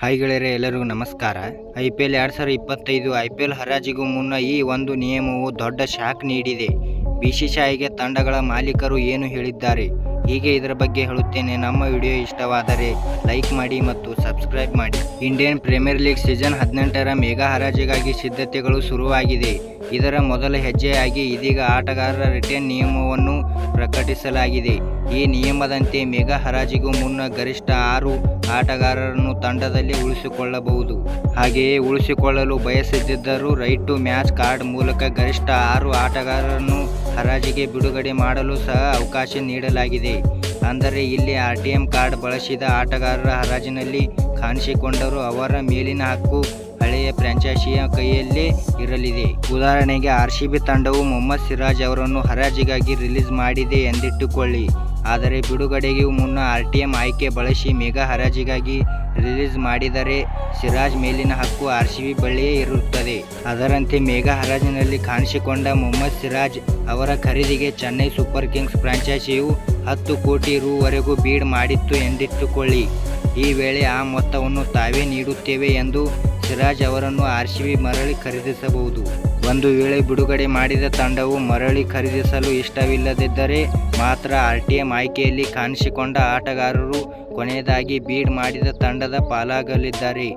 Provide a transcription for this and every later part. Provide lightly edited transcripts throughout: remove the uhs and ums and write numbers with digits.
Hi ಗೆಳೆಯರೇ, ಎಲ್ಲರಿಗೂ ನಮಸ್ಕಾರ. IPL 2025 IPL ಹರಾಜಿಗೂ ಮುನ್ನ ಈ ಒಂದು ನಿಯಮವು ದೊಡ್ಡ ಶಾಕ್ ನೀಡಿದೆ. BCCIಗೆ ತಂಡಗಳ ಮಾಲೀಕರು ಏನು ಹೇಳಿದ್ದಾರೆ, ಹೀಗೆ ಇದರ ಬಗ್ಗೆ ಹೇಳುತ್ತೇನೆ. ನಮ್ಮ ವಿಡಿಯೋ ಇಷ್ಟವಾದರೆ ಲೈಕ್ ಮಾಡಿ ಮತ್ತು ಸಬ್ಸ್ಕ್ರೈಬ್ ಮಾಡಿ. ಇಂಡಿಯನ್ ಪ್ರೀಮಿಯರ್ ಲೀಗ್ ಸೀಸನ್ 18ರ ಮೆಗಾ ಹರಾಜಿಗಾಗಿ ಸಿದ್ಧತೆಗಳು ಶುರುವಾಗಿದೆ. ಇದರ ಮೊದಲ ಹೆಜ್ಜೆಯಾಗಿ ಇದೀಗ ಆಟಗಾರರ ರಿಟರ್ನ್ ನಿಯಮವನ್ನು ಪ್ರಕಟಿಸಲಾಗಿದೆ. ಈ ನಿಯಮದಂತೆ ಮೆಗಾ ಹರಾಜಿಗೂ ಮುನ್ನ ಗರಿಷ್ಠ 6 ಆಟಗಾರರನ್ನು ತಂಡದಲ್ಲಿ ಉಳಿಸಿಕೊಳ್ಳಬಹುದು. ಹಾಗೆಯೇ ಉಳಿಸಿಕೊಳ್ಳಲು ಬಯಸದಿದ್ದರೂ ರೈಟ್ ಟು ಮ್ಯಾಚ್ ಕಾರ್ಡ್ ಮೂಲಕ ಗರಿಷ್ಠ 6 ಆಟಗಾರರನ್ನು ಹರಾಜಿಗೆ ಬಿಡುಗಡೆ ಮಾಡಲು ಸಹ ಅವಕಾಶ ನೀಡಲಾಗಿದೆ. ಅಂದರೆ ಇಲ್ಲಿ RTM ಕಾರ್ಡ್ ಬಳಸಿದ ಆಟಗಾರರ ಹರಾಜಿನಲ್ಲಿ ಕಾಣಿಸಿಕೊಂಡರೂ ಅವರ ಮೇಲಿನ ಹಕ್ಕು ಹಳೆಯ ಫ್ರಾಂಚೈಸಿಯ ಕೈಯಲ್ಲೇ ಇರಲಿದೆ. ಉದಾಹರಣೆಗೆ RCB ತಂಡವು ಮೊಹಮ್ಮದ್ ಸಿರಾಜ್ ಅವರನ್ನು ಹರಾಜಿಗಾಗಿ ರಿಲೀಸ್ ಮಾಡಿದೆ ಎಂದಿಟ್ಟುಕೊಳ್ಳಿ. ಆದರೆ ಬಿಡುಗಡೆಗೂ ಮುನ್ನ RTM ಆಯ್ಕೆ ಬಳಸಿ ಮೆಗಾ ಹರಾಜಿಗಾಗಿ ರಿಲೀಸ್ ಮಾಡಿದರೆ ಸಿರಾಜ್ ಮೇಲಿನ ಹಕ್ಕು RCB ಬಳಿಯೇ ಇರುತ್ತದೆ. ಅದರಂತೆ ಮೆಗಾ ಹರಾಜಿನಲ್ಲಿ ಕಾಣಿಸಿಕೊಂಡ ಮೊಹಮ್ಮದ್ ಸಿರಾಜ್ ಅವರ ಖರೀದಿಗೆ ಚೆನ್ನೈ ಸೂಪರ್ ಕಿಂಗ್ಸ್ ಫ್ರಾಂಚೈಸಿಯು 10 ಕೋಟಿ ರೂ ವರೆಗೂ ಬೀಡ್ ಮಾಡಿತ್ತು ಎಂದಿಟ್ಟುಕೊಳ್ಳಿ. ಈ ವೇಳೆ ಆ ಮೊತ್ತವನ್ನು ತಾವೇ ನೀಡುತ್ತೇವೆ ಎಂದು ಸಿರಾಜ್ ಅವರನ್ನು RCB ಮರಳಿ ಖರೀದಿಸಬಹುದು. ಒಂದು ವೇಳೆ ಬಿಡುಗಡೆ ಮಾಡಿದ ತಂಡವು ಮರಳಿ ಖರೀದಿಸಲು ಇಷ್ಟವಿಲ್ಲದಿದ್ದರೆ ಮಾತ್ರ RTM ಆಯ್ಕೆಯಲ್ಲಿ ಕಾಣಿಸಿಕೊಂಡ ಆಟಗಾರರು ಕೊನೆಯದಾಗಿ ಬೀಡ್ ಮಾಡಿದ ತಂಡದ ಪಾಲಾಗಲಿದ್ದಾರೆ.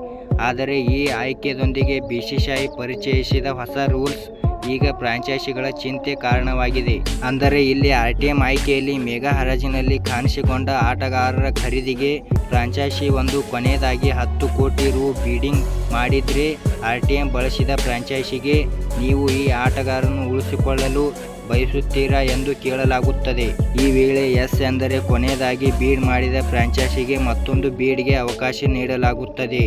ಆದರೆ ಈ ಆಯ್ಕೆಯೊಂದಿಗೆ BCCI ಪರಿಚಯಿಸಿದ ಹೊಸ ರೂಲ್ಸ್ ಈಗ ಫ್ರಾಂಚೈಸಿಗಳ ಚಿಂತೆ ಕಾರಣವಾಗಿದೆ. ಅಂದರೆ ಇಲ್ಲಿ RTM ಆಯ್ಕೆಯಲ್ಲಿ ಮೆಗಾ ಹರಾಜಿನಲ್ಲಿ ಕಾಣಿಸಿಕೊಂಡ ಆಟಗಾರರ ಖರೀದಿಗೆ ಫ್ರಾಂಚೈಸಿ ಒಂದು ಕೊನೆಯದಾಗಿ 10 ಕೋಟಿ ರೂ ಬೀಡಿಂಗ್ ಮಾಡಿದರೆ RTM ಬಳಸಿದ ಫ್ರಾಂಚೈಸಿಗೆ ನೀವು ಈ ಆಟಗಾರರನ್ನು ಉಳಿಸಿಕೊಳ್ಳಲು ಬಯಸುತ್ತೀರಾ ಎಂದು ಕೇಳಲಾಗುತ್ತದೆ. ಈ ವೇಳೆ ಎಸ್ ಎಂದರೆ ಕೊನೆಯದಾಗಿ ಬೀಡ್ ಮಾಡಿದ ಫ್ರಾಂಚೈಸಿಗೆ ಮತ್ತೊಂದು ಬೀಡ್ಗೆ ಅವಕಾಶ ನೀಡಲಾಗುತ್ತದೆ.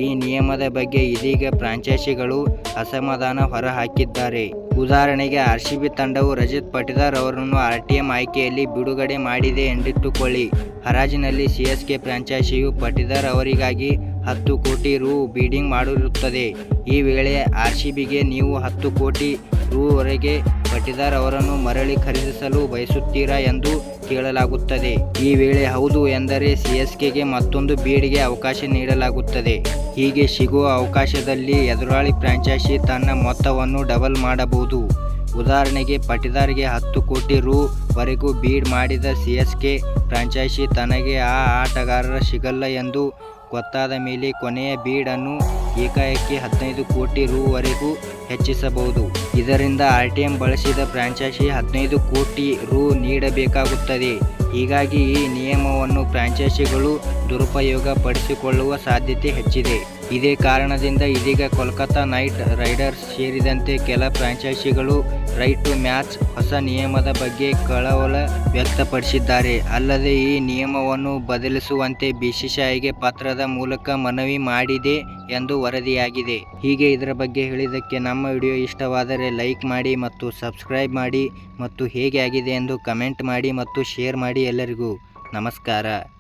ಈ ನಿಯಮದ ಬಗ್ಗೆ ಇದೀಗ ಫ್ರಾಂಚೈಸಿಗಳು ಅಸಮಾಧಾನ ಹೊರಹಾಕಿದ್ದಾರೆ. ಉದಾಹರಣೆಗೆ RCB ತಂಡವು ರಜತ್ ಪಟಿದಾರ್ ಅವರನ್ನು RTM ಆಯ್ಕೆಯಲ್ಲಿ ಬಿಡುಗಡೆ ಮಾಡಿದೆ ಎಂದಿಟ್ಟುಕೊಳ್ಳಿ. ಹರಾಜಿನಲ್ಲಿ CSK ಫ್ರಾಂಚೈಸಿಯು ಪಟಿದಾರ್ ಅವರಿಗಾಗಿ 10 ಕೋಟಿ ರೂ ಬೀಡಿಂಗ್ ಮಾಡಿರುತ್ತದೆ. ಈ ವೇಳೆ RCBಗೆ ನೀವು 10 ಕೋಟಿ ರೂ ವರೆಗೆ ಪಟಿದಾರ್ ಅವರನ್ನು ಮರಳಿ ಖರೀದಿಸಲು ಬಯಸುತ್ತೀರಾ ಎಂದು ಕೇಳಲಾಗುತ್ತದೆ. ಈ ವೇಳೆ ಹೌದು ಎಂದರೆ CSKಗೆ ಮತ್ತೊಂದು ಬೀಡ್ಗೆ ಅವಕಾಶ ನೀಡಲಾಗುತ್ತದೆ. ಹೀಗೆ ಸಿಗುವ ಅವಕಾಶದಲ್ಲಿ ಎದುರಾಳಿ ಫ್ರಾಂಚೈಸಿ ತನ್ನ ಮೊತ್ತವನ್ನು ಡಬಲ್ ಮಾಡಬಹುದು. ಉದಾಹರಣೆಗೆ ಪಟಿದಾರ್ಗೆ 10 ಕೋಟಿ ರೂ ವರೆಗೂ ಬೀಡ್ ಮಾಡಿದ CSK ಫ್ರಾಂಚೈಸಿ ತನಗೆ ಆ ಆಟಗಾರರ ಸಿಗಲ್ಲ ಎಂದು ಗೊತ್ತಾದ ಮೇಲೆ ಕೊನೆಯ ಬೀಡ್ ಅನ್ನು ಏಕಾಏಕಿ 15 ಕೋಟಿ ರೂ ವರೆಗೂ ಹೆಚ್ಚಿಸಬಹುದು. ಇದರಿಂದ RTM ಬಳಸಿದ ಫ್ರಾಂಚೈಸಿ 15 ಕೋಟಿ ರೂ ನೀಡಬೇಕಾಗುತ್ತದೆ. ಹೀಗಾಗಿ ಈ ನಿಯಮವನ್ನು ಫ್ರಾಂಚೈಸಿಗಳು ದುರುಪಯೋಗ ಪಡಿಸಿಕೊಳ್ಳುವ ಸಾಧ್ಯತೆ ಹೆಚ್ಚಿದೆ. ಇದೇ ಕಾರಣದಿಂದ ಇದೀಗ ಕೋಲ್ಕತಾ ನೈಟ್ ರೈಡರ್ಸ್ ಸೇರಿದಂತೆ ಕೆಲ ಫ್ರಾಂಚೈಸಿಗಳು ರೈಟ್ ಟು ಮ್ಯಾಚ್ ಹೊಸ ನಿಯಮದ ಬಗ್ಗೆ ಕಳವಳ ವ್ಯಕ್ತಪಡಿಸಿದ್ದಾರೆ. ಅಲ್ಲದೆ ಈ ನಿಯಮವನ್ನು ಬದಲಿಸುವಂತೆ BCCIಗೆ ಪತ್ರದ ಮೂಲಕ ಮನವಿ ಮಾಡಿದೆ ಎಂದು ವರದಿಯಾಗಿದೆ. ಹೀಗೆ ಇದರ ಬಗ್ಗೆ ಹೇಳಿದ್ದಕ್ಕೆ ನಮ್ಮ ವಿಡಿಯೋ ಇಷ್ಟವಾದರೆ ಲೈಕ್ ಮಾಡಿ ಮತ್ತು ಸಬ್ಸ್ಕ್ರೈಬ್ ಮಾಡಿ ಮತ್ತು ಹೇಗೆ ಆಗಿದೆ ಎಂದು ಕಮೆಂಟ್ ಮಾಡಿ ಮತ್ತು ಶೇರ್ ಮಾಡಿ. ಎಲ್ಲರಿಗೂ ನಮಸ್ಕಾರ.